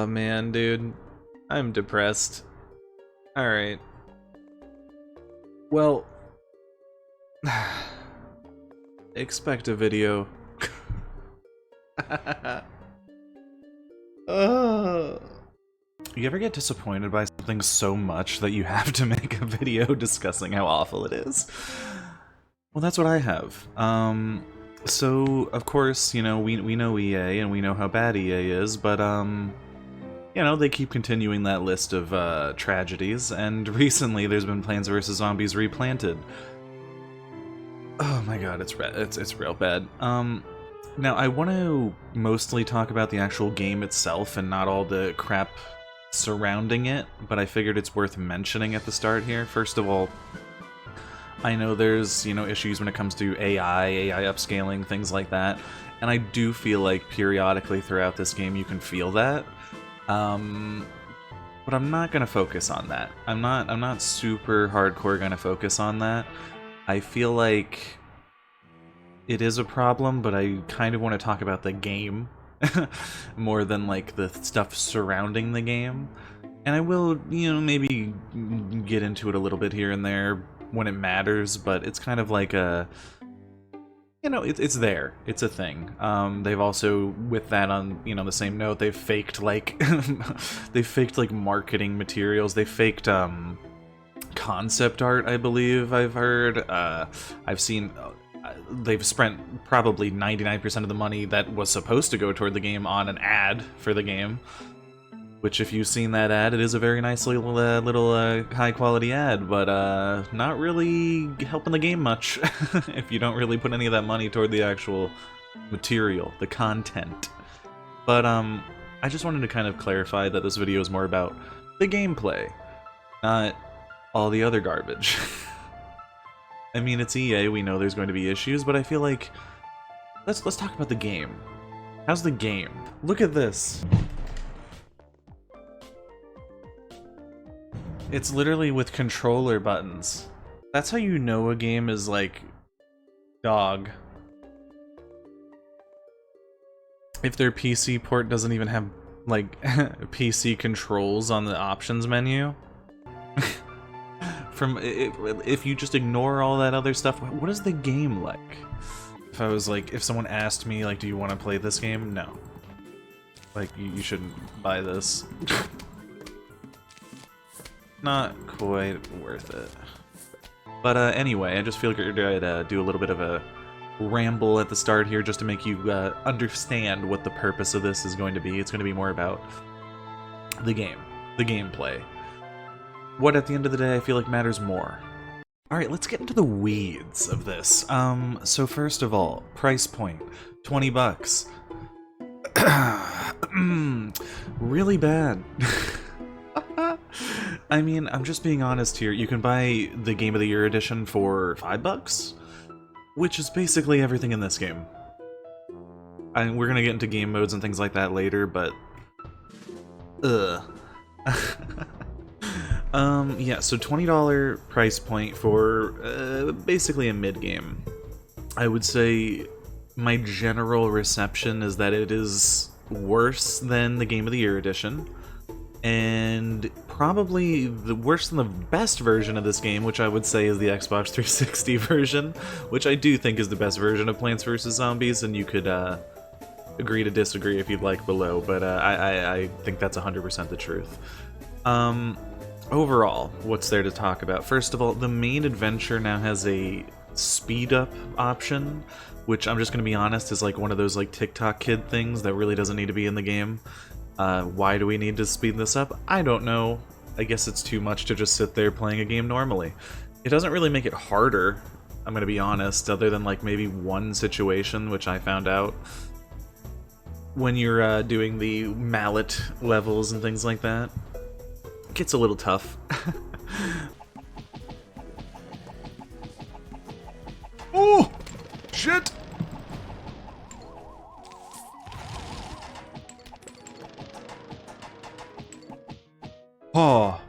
Oh man, dude. I'm depressed. Alright. Well, expect a video. uh, you ever get disappointed by something so much that you have to make a video discussing how awful it is? Well, that's what I have. So, of course, we know EA and we know how bad EA is, but, they keep continuing that list of tragedies, and recently there's been Plants vs. Zombies Replanted. Oh my god, it's real bad. Now I want to mostly talk about the actual game itself and not all the crap surrounding it, but I figured it's worth mentioning at the start here. First of all, I know there's, issues when it comes to AI upscaling, things like that, and I do feel like periodically throughout this game you can feel that. But I'm not gonna focus on that. I'm not super hardcore gonna focus on that. I feel like it is a problem, but I kind of want to talk about the game more than like the stuff surrounding the game. And I will, maybe get into it a little bit here and there when it matters, but it's kind of like a, it's there. It's a thing. They've also, with that on, the same note, they've faked like marketing materials. They faked concept art, I believe I've heard. I've seen they've spent probably 99% of the money that was supposed to go toward the game on an ad for the game. Which, if you've seen that ad, it is a very nice little high-quality ad, but not really helping the game much if you don't really put any of that money toward the actual material, the content. But I just wanted to kind of clarify that this video is more about the gameplay, not all the other garbage. I mean, it's EA, we know there's going to be issues, but I feel like let's talk about the game. How's the game? Look at this. It's literally with controller buttons. That's how you know a game is, like, dog. If their PC port doesn't even have, like, PC controls on the options menu. If you just ignore all that other stuff, what is the game like? If someone asked me, like, do you want to play this game? No. Like, you shouldn't buy this. Not quite worth it. But anyway, I just feel like I'd do a little bit of a ramble at the start here just to make you understand what the purpose of this is going to be. It's going to be more about the game, the gameplay. What, at the end of the day, I feel like matters more. Alright, let's get into the weeds of this. So first of all, price point, 20 bucks. Really bad. I mean, I'm just being honest here. You can buy the Game of the Year edition for $5, which is basically everything in this game. We're gonna get into game modes and things like that later, but yeah, so $20 price point for basically a mid-game. I would say my general reception is that it is worse than the Game of the Year edition, and probably worse than the best version of this game, which I would say is the Xbox 360 version, which I do think is the best version of Plants vs. Zombies, and you could agree to disagree if you'd like below, but I think that's 100% the truth. Overall, what's there to talk about? First of all, the main adventure now has a speed-up option, which I'm just going to be honest is like one of those like TikTok kid things that really doesn't need to be in the game. Why do we need to speed this up? I don't know. I guess it's too much to just sit there playing a game normally. It doesn't really make it harder, I'm gonna be honest, other than like maybe one situation, which I found out when you're doing the mallet levels and things like that. It gets a little tough. Oh! Shit! Oh,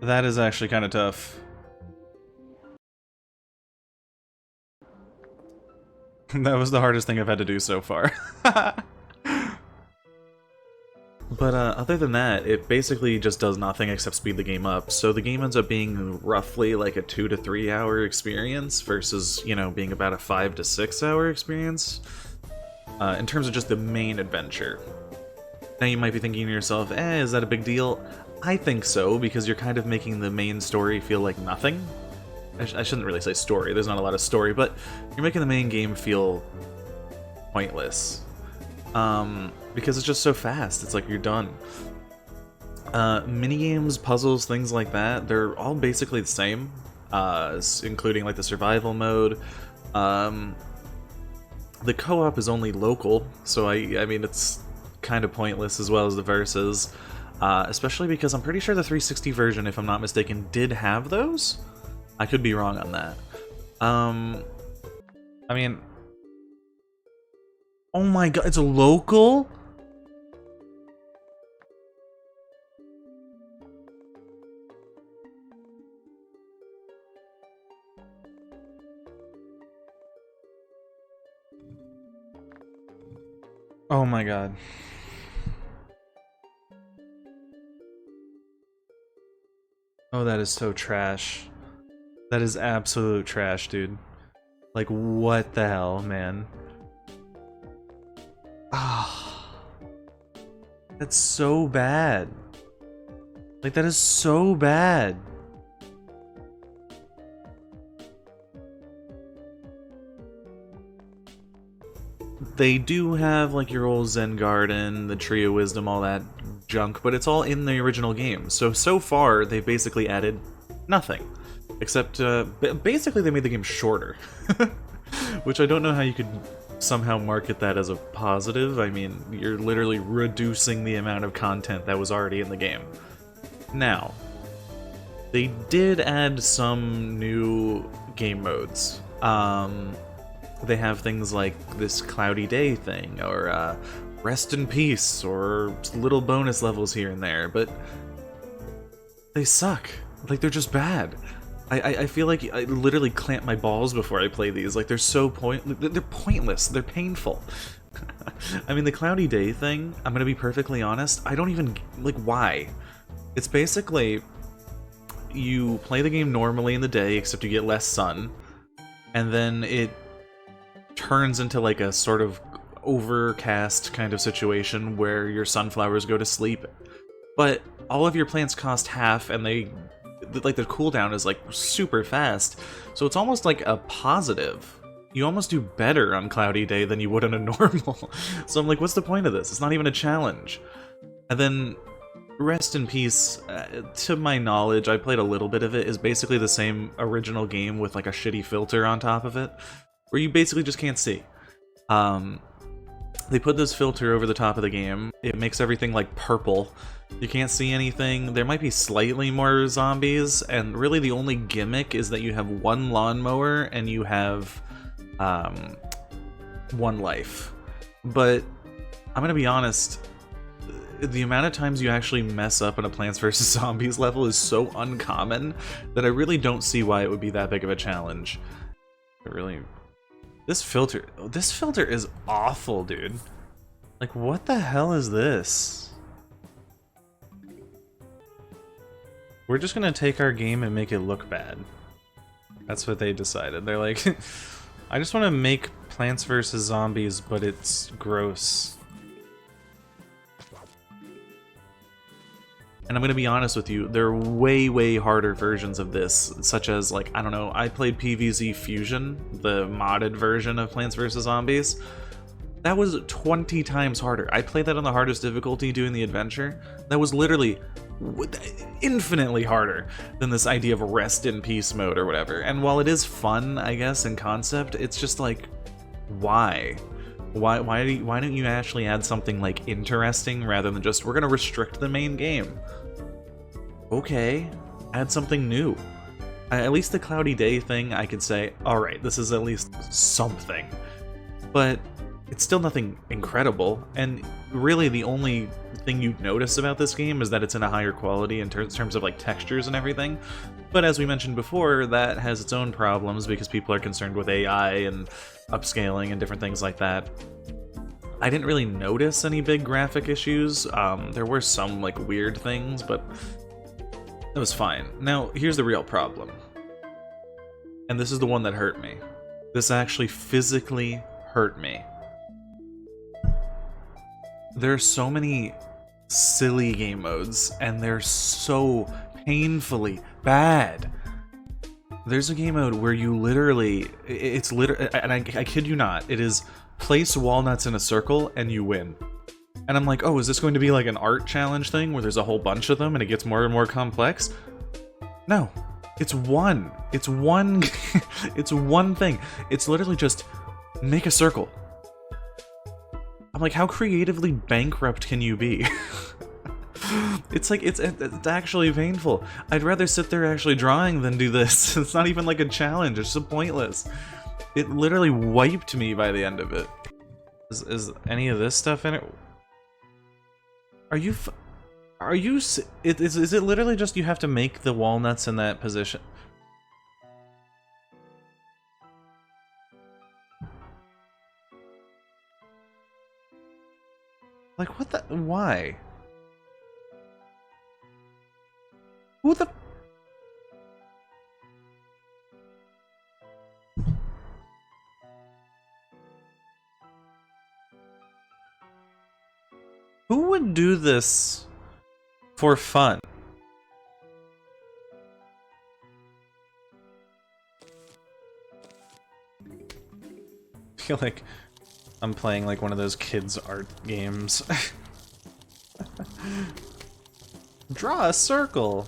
that is actually kind of tough. That was the hardest thing I've had to do so far. But other than that, it basically just does nothing except speed the game up. So the game ends up being roughly like a 2 to 3 hour experience versus, you know, being about a 5 to 6 hour experience in terms of just the main adventure. Now you might be thinking to yourself, is that a big deal? I think so, because you're kind of making the main story feel like nothing. I shouldn't really say story, there's not a lot of story, but you're making the main game feel pointless. Because it's just so fast, it's like you're done. Minigames, puzzles, things like that, they're all basically the same, including like the survival mode. The co-op is only local, so I mean it's kind of pointless as well as the versus, especially because I'm pretty sure the 360 version, if I'm not mistaken, did have those. I could be wrong on that. I mean, oh my god, it's a local? Oh my god. Oh, that is so trash. That is absolute trash, dude. Like, what the hell, man? Ah, that's so bad. Like, that is so bad. They do have, like, your old Zen Garden, the Tree of Wisdom, all that junk, but it's all in the original game. So far, they've basically added nothing. Except, basically they made the game shorter. Which I don't know how you could somehow market that as a positive. I mean, you're literally reducing the amount of content that was already in the game. Now, they did add some new game modes. They have things like this cloudy day thing, or rest in peace, or little bonus levels here and there, but they suck. Like, they're just bad. I feel like I literally clamp my balls before I play these. Like, they're so they're pointless. They're painful. I mean, the cloudy day thing, I'm gonna be perfectly honest, I don't even, like, why? It's basically, you play the game normally in the day, except you get less sun, and then it turns into like a sort of overcast kind of situation where your sunflowers go to sleep, but all of your plants cost half, and they, like, the cooldown is like super fast, so it's almost like a positive. You almost do better on cloudy day than you would on a normal. So I'm like, what's the point of this? It's not even a challenge. And then Rest in Peace, to my knowledge, I played a little bit of it, is basically the same original game with like a shitty filter on top of it, where you basically just can't see. They put this filter over the top of the game. It makes everything like purple. You can't see anything. There might be slightly more zombies, and really the only gimmick is that you have one lawnmower and you have one life. But I'm gonna be honest, the amount of times you actually mess up in a Plants vs. Zombies level is so uncommon that I really don't see why it would be that big of a challenge. It really... This filter is awful, dude. Like, what the hell is this? We're just gonna take our game and make it look bad. That's what they decided. They're like, I just want to make Plants vs. Zombies, but it's gross. And I'm gonna be honest with you, there are way, way harder versions of this, such as, like, I don't know, I played PvZ Fusion, the modded version of Plants vs. Zombies. That was 20 times harder. I played that on the hardest difficulty doing the adventure. That was literally infinitely harder than this idea of rest in peace mode or whatever. And while it is fun, I guess, in concept, it's just like, why? Why don't you actually add something like interesting rather than just, we're gonna restrict the main game? Okay, add something new. At least the cloudy day thing, I could say, alright, this is at least something. But it's still nothing incredible, and really the only thing you'd notice about this game is that it's in a higher quality in terms of like textures and everything. But as we mentioned before, that has its own problems because people are concerned with AI and upscaling and different things like that. I didn't really notice any big graphic issues. There were some like weird things, but it was fine. Now, here's the real problem. And this is the one that hurt me. This actually physically hurt me. There are so many silly game modes, and they're so painfully bad. There's a game mode where you literally, and I kid you not, it is place walnuts in a circle and you win. And I'm like, oh, is this going to be like an art challenge thing where there's a whole bunch of them and it gets more and more complex? No, it's one. It's one. It's one thing. It's literally just make a circle. I'm like, how creatively bankrupt can you be? It's like, it's actually painful. I'd rather sit there actually drawing than do this. It's not even like a challenge, it's so pointless. It literally wiped me by the end of it. Is any of this stuff in it? Is it literally just you have to make the walnuts in that position? Like, what the? Why? Who the? Who would do this for fun? I feel like I'm playing like one of those kids' art games. Draw a circle!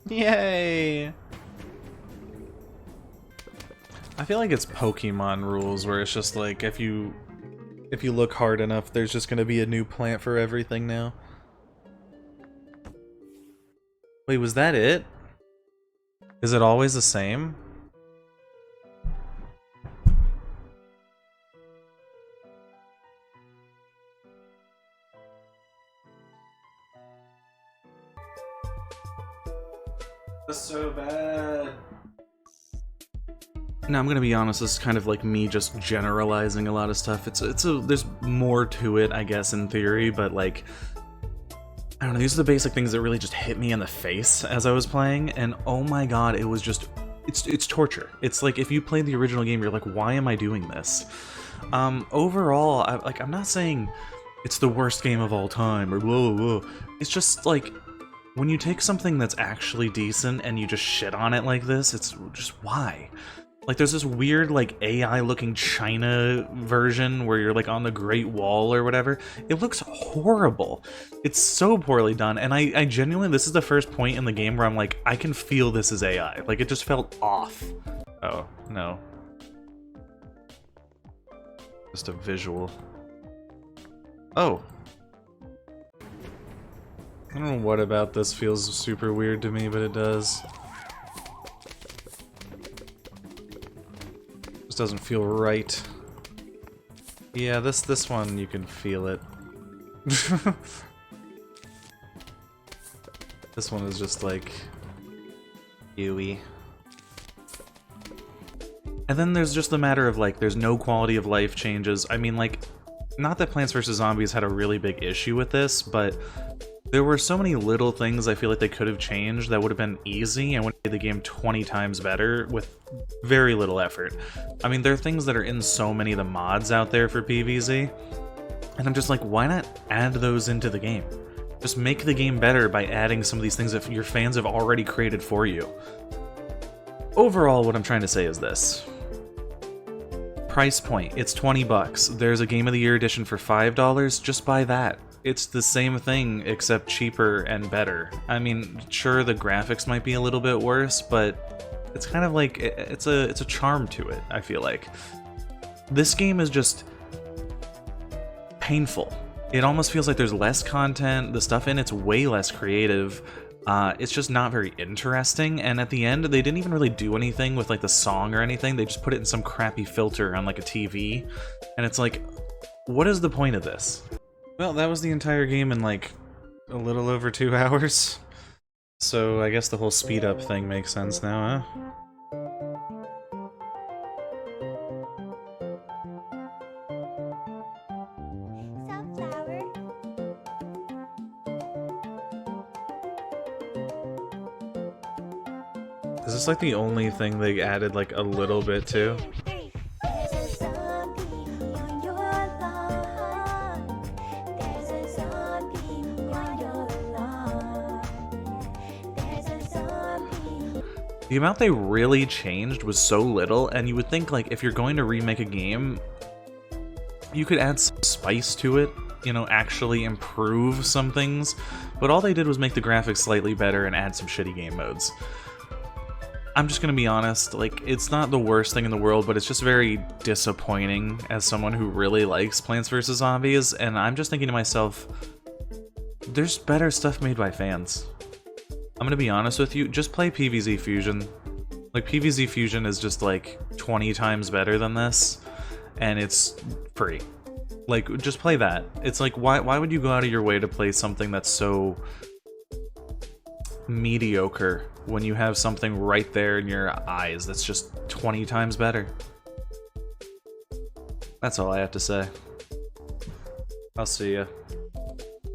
Yay! I feel like it's Pokemon rules where it's just like if you look hard enough, there's just gonna be a new plant for everything now. Wait, was that it? Is it always the same? That's so bad. Now, I'm gonna be honest, this is kind of like me just generalizing a lot of stuff. There's more to it, I guess, in theory, but like, I don't know, these are the basic things that really just hit me in the face as I was playing, and oh my god, it was just, it's torture. It's like, if you played the original game, you're like, why am I doing this? Overall, I'm not saying it's the worst game of all time, or whoa, whoa. It's just like, when you take something that's actually decent and you just shit on it like this, it's just why? Like, there's this weird, like, AI-looking China version where you're, like, on the Great Wall or whatever. It looks horrible. It's so poorly done, and I genuinely, this is the first point in the game where I'm like, I can feel this is AI. Like, it just felt off. Oh, no. Just a visual. Oh. I don't know what about this feels super weird to me, but it does. Just doesn't feel right. Yeah, this one, you can feel it. This one is just like ewy. And then there's just the matter of like, there's no quality of life changes. I mean, like, not that Plants vs. Zombies had a really big issue with this, but there were so many little things I feel like they could have changed that would have been easy and would have made the game 20 times better with very little effort. I mean, there are things that are in so many of the mods out there for PvZ, and I'm just like, why not add those into the game? Just make the game better by adding some of these things that your fans have already created for you. Overall, what I'm trying to say is this. Price point, it's 20 bucks. There's a Game of the Year edition for $5, just buy that. It's the same thing, except cheaper and better. I mean, sure, the graphics might be a little bit worse, but it's kind of like, it's a charm to it, I feel like. This game is just painful. It almost feels like there's less content, the stuff in it's way less creative. It's just not very interesting, and at the end, they didn't even really do anything with like the song or anything. They just put it in some crappy filter on like a TV, and it's like, what is the point of this? Well, that was the entire game in like a little over 2 hours. So I guess the whole speed up thing makes sense now, huh? Is this like the only thing they added like a little bit to? The amount they really changed was so little, and you would think, like, if you're going to remake a game, you could add some spice to it, you know, actually improve some things, but all they did was make the graphics slightly better and add some shitty game modes. I'm just gonna be honest, like, it's not the worst thing in the world, but it's just very disappointing as someone who really likes Plants vs. Zombies, and I'm just thinking to myself, there's better stuff made by fans. I'm gonna be honest with you, just play PvZ Fusion. Like, PvZ Fusion is just like 20 times better than this, and it's free. Like, just play that. It's like, why would you go out of your way to play something that's so mediocre when you have something right there in your eyes that's just 20 times better? That's all I have to say. I'll see ya.